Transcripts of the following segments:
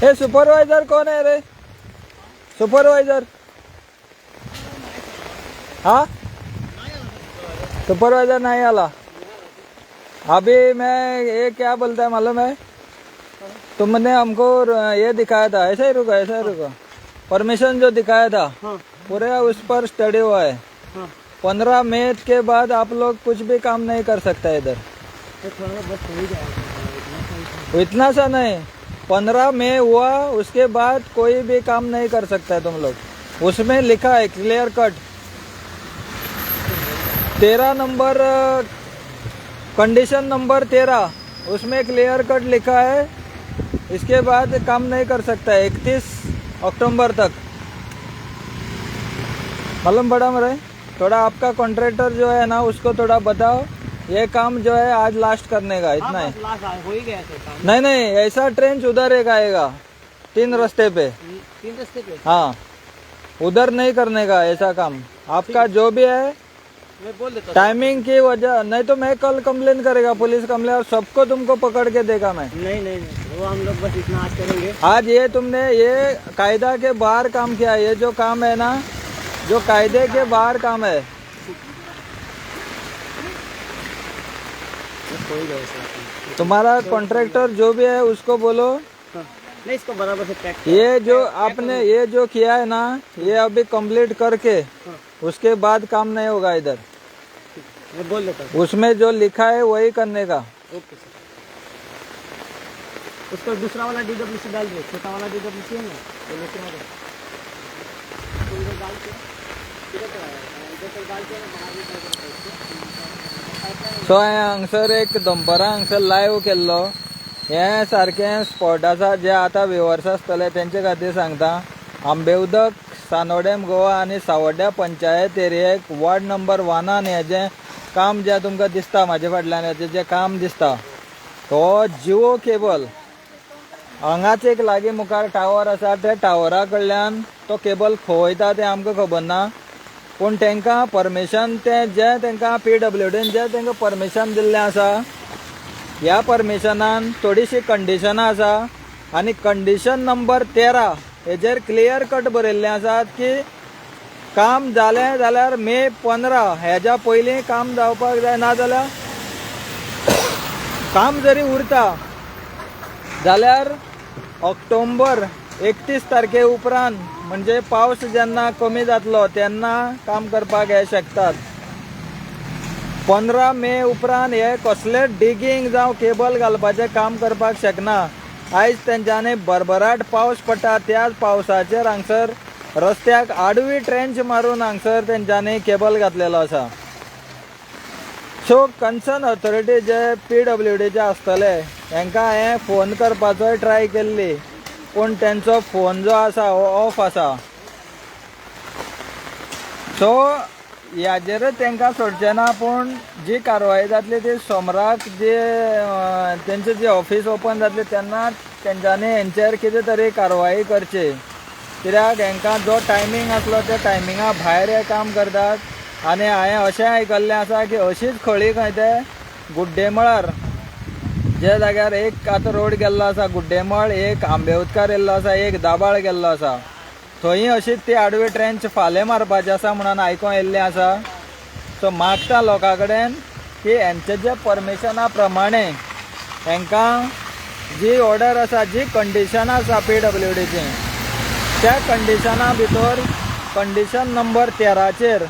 हे सुपरवायझर कोण आहे रे? सुपरवायझर हाँ सुपरवाइजर नहीं आला। अभी मैं ये क्या बोलता है मालूम है, तुमने हमको ये दिखाया था, ऐसा ही रुका परमिशन जो दिखाया था पूरे उस पर स्टडी हुआ है। 15 मई के बाद आप लोग कुछ भी काम नहीं कर सकता इधर। इतना सा नहीं, 15 मई हुआ उसके बाद कोई भी काम नहीं कर सकता है तुम लोग। उसमें लिखा है clear cut 13 number condition number 13 उसमें क्लियर कट लिखा है, इसके बाद काम नहीं कर सकता है 31 अक्टूबर तक। मालूम पड़ा मेरे? थोड़ा आपका कॉन्ट्रैक्टर जो है ना उसको थोड़ा बताओ, ये काम जो है आज लास्ट करने का, इतना है। हो ही गया काम। नहीं ऐसा ट्रेंच उधर एक आएगा 3 रास्ते पे। 3 रास्ते पे? हाँ उधर नहीं करने का ऐसा काम। आपका जो भी है मैं बोल देता टाइमिंग की वजह, नहीं तो मैं कल कंप्लेन करेगा, पुलिस कंप्लेन, और सबको तुमको पकड़ के देगा मैं। नहीं वो हम लोग बस इतना आज करेंगे। आज ये तुमने ये कायदा के बाहर काम किया, ये जो काम है ना जो कायदे के बाहर काम है। तुम्हारा कॉन्ट्रैक्टर जो भी है उसको बोलो नहीं, इसको बराबर से पैक। ये जो आपने ये जो किया है ना ये अभी कंप्लीट करके उसके बाद काम नहीं होगा इधर। मैं बोल देता हूँ। उसमें जो लिखा है वही करने का। Okay sir. उसको दूसरा वाला DWC डाल दो, छोटा वाला DWC है ना तो लेके आ जाओ। तो इधर डाल के इधर डाल के सो हांगसर एक दनपारां हांगसर लायव्ह केल्लो। हे सारकें स्पॉटाचा जे आतां व्ह्युअर्स आसतले तेंचे खातीर सांगता। आंबेउदक, सानोडेम गोवा आनी सावड्ड्या पंचायत एरियेक वॉर्ड नंबर 1 हेजें काम जें तुमकां दिसता म्हाजे फाटल्यान, हेजें जें काम दिसता तो जिओ केबल हांगाच एक लागीं मुखार टावर आसा, त्या टावरा कडल्यान तो केबल खंय तें आमकां खबर ना, पूण तांकां परमिशन जें तांकां PWDन जें तांकां परमिशन दिल्लें आसा, ह्या परमिशनान थोडीशी कंडिशनां आसा आनी कंडिशन नंबर 13 हेजेर क्लियर कट बरयल्लें आसात की काम जालें जाल्यार मे 15 हेज्या पयलीं काम जावपाक जाय, ना जाल्यार काम जरी उरता जाल्यार ऑक्टोबर 31 तारखे उपरांत म्हणजे पावस जेन्ना कमी जातलो तेन्ना काम करपाक हे शकतात। 15 मे उपरांत हे कसले डिगींग जावं केबल घालपाचें काम करपाक शकना। आयज तेंच्यांनी भरभराट पावस पडटा, त्याच पावसाचेर हांगसर रस्त्याक आडवी ट्रेंच मारून हांगसर तेंच्यांनी केबल घातलेलो आसा। सो कन्सर्न ऑथॉरिटी जे PWDचे आसतले तांकां हांवें फोन करपाचोय ट्राय केल्ली, पूण तेंचो फोन जो आसा हो ऑफ आसा। सो ह्याचेरच तांकां सोडचें ना, पूण जी कारवाई जातली ती सोमराक जे तेंचें जे ऑफिस ओपन जातलें तेन्ना तेंच्यांनी हेंचेर कितें तरी कारवाई करची, कित्याक हांकां जो टायमींग आसलो त्या टायमिंगा भायर हे काम करतात। आनी हांवें अशें आयकल्लें आसा की अशीच खळी खंय ते गुड्डेमळार जे जाग्यार एक आतां रोड गेल्लो आसा गुड्डेमळ, एक आंबेउदकार येल्लो आसा, एक दाबाळ गेल्लो आसा, थंय अशीच ती आडवी ट्रेंच फाले मारपाची आसा म्हणून आयकूं येल्लें आसा। सो मागता लोकां कडेन की हेंचे जे परमिशना प्रमाणे हांकां जी ऑर्डर आसा, जी कंडिशनां आसा PWDची, त्या कंडिशना भितर कंडिशन नंबर 13चेर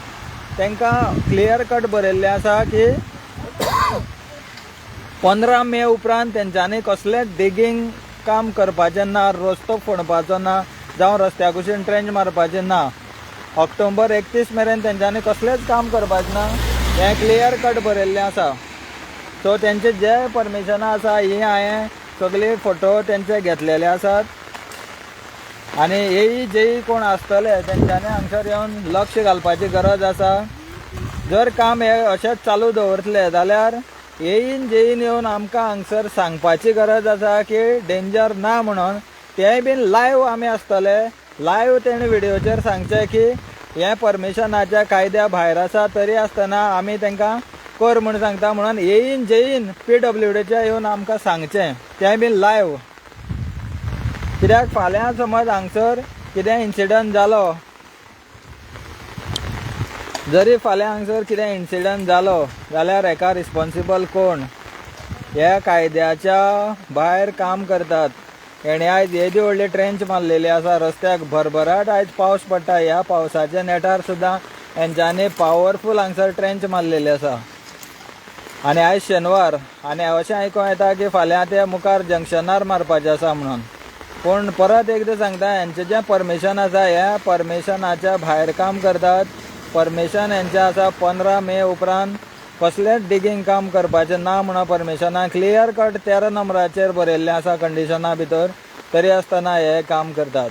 तांकां क्लियर कट बरयल्लें आसा की 15 मे उपरांत तेंच्यांनी कसलेंच डिगींग काम करपाचें ना, रस्तो फोडपाचो ना, जावं रस्त्या कुशीन ट्रेंच मारपाचें ना। ऑक्टोबर 31 मेरेन तेंच्यांनी कसलेंच काम करपाचें ना, हें क्लियर कट बरयल्लें आसा। सो तेंचे जे परमिशनां आसा ही हांवें सगळी फोटो तेंचे घेतलेले आसात आनी हेय जेय कोण आसतले तेंच्यांनी हांगसर येवन लक्ष घालपाची गरज आसा। जर काम हे अशेंच चालू दवरतले जाल्यार येयन जेयन येवन आमकां हांगसर सांगपाची गरज आसा की डेंजर ना म्हणून। तेंय बीन लायव्ह आमी आसतले, लायव्ह तेणी व्हिडिओचेर सांगचे की हें परमिशनाच्या कायद्या भायर आसा, तरी आसतना आमी तांकां कर म्हूण सांगता म्हणून येयन जेयन PWDचे येवन आमकां सांगचें, तेंय बीन लायव्ह। कित्याक फाल्यां समज हांगसर कितें इन्सिडंट जालो, जरी फाल्यां हांगसर कितें इन्सिडंट जालो जाल्यार हेका रिस्पॉन्सिबल कोण? ह्या कायद्याच्या भायर काम करतात. हेणे आयज येदी व्हडली ट्रेंच मारलेली आसा रस्त्याक. भरभराट आयज पावस पडटा, ह्या पावसाच्या नेटार सुद्दां हेंच्यांनी पावरफूल हांगसर ट्रेंच मारलेली आसा. आनी आयज शेनवार आनी अशें आयकूं येता की फाल्यां ते मुखार जंक्शनार मारपाचें आसा म्हणून. पूण परत एकदां सांगता, हेंचें जें परमिशन आसा ह्या परमिशनाच्या भायर काम करतात. परमिशन हेंचें आसा 15 मे उपरांत कसलेंच डिगींग काम करपाचें ना म्हणून परमिशनां क्लियर कट 13 नंबराचेर बरयल्लें आसा कंडिशना भितर. तरी आसतना हे काम करतात.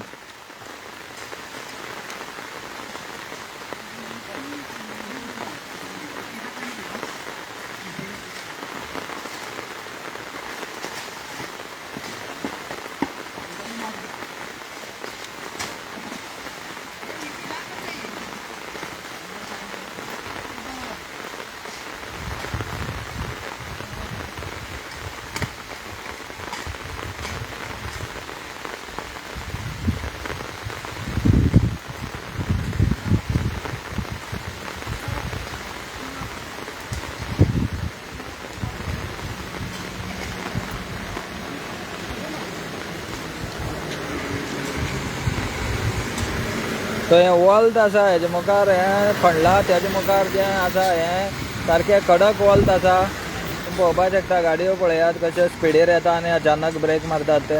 तो हें वॉल्त आसा, हेजे मुखार हें खणला, तेजे मुखार जें आसा हें सारकें कडक वॉल्त आसा. तुमी पळोवपाक शकता, गाडयो पळयात कशे स्पिडीर येता आनी अचानक ब्रेक मारतात ते.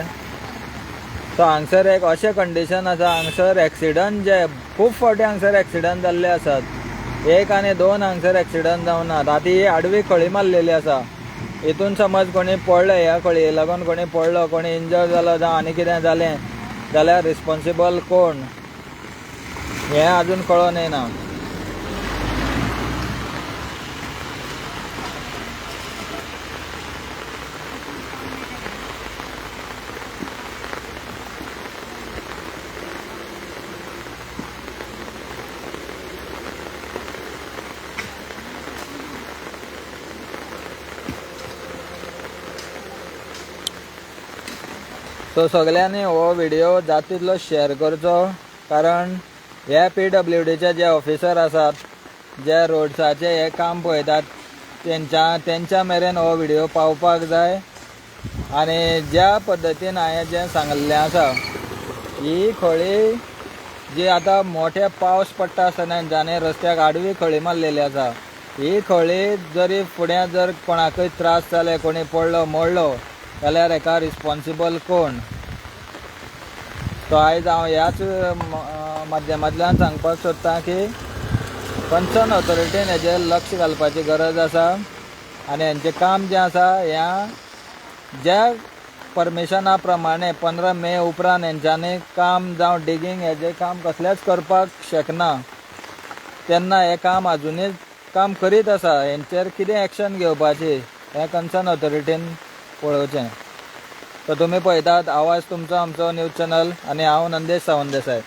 सो हांगसर एक अशें कंडिशन आसा. हांगसर एक्सिडंट जे खूब फावटी हांगसर एक्सिडंट जाल्ले आसात. 1 आनी 2 हांगसर एक्सिडंट जावनात. आतां ही आडवी खळी मारलेली आसा. हितून समज कोणी पडलो, ह्या खळये लागून कोणी पडलो, कोणी इंजर्ड जालो जावं आनी कितें जालें जाल्यार रिस्पॉन्सिबल कोण हें अजून कळोन येना. सो सगळ्यांनी हो व्हिडिओ जाता तितलो शेअर करचो, कारण हे PWDचे जे ऑफिसर आसात, जे रोड्साचे हे काम पळयतात, तेंच्या मेरेन हो व्हिडिओ पावपाक जाय. आनी ज्या पद्दतीन हांवें जें सांगल्लें आसा, ही खळी जी आतां मोठे पावस पडटा आसतना हेंच्यांनी रस्त्याक आडवी खळी मारलेली आसा. ही खळी जरी फुडें जर कोणाकय त्रास जाले, कोणी पडलो मोडलो जाल्यार हेका रिस्पॉन्सिबल कोण? तो आयज हांव ह्याच माध्यमांतल्यान सांगपाक सोदतां की कन्सर्न ऑथॉरिटीन हेजेर लक्ष घालपाची गरज आसा. आनी हेंचें काम जें आसा ह्या ज्या परमिशना प्रमाणे 15 मे उपरांत हेंच्यांनी काम जावं डिगींग हेजें काम कसलेंच करपाक शकना, तेन्ना हें काम आजुनूय काम करीत आसा. हेंचेर कितें एक्शन घेवपाची हें कन्सर्न ऑथॉरिटीन पळोवचें. तर तुमी पळयतात आवाज तुमचो आमचो न्यूज चॅनल आनी हांव नंदेश सावंत देसाय.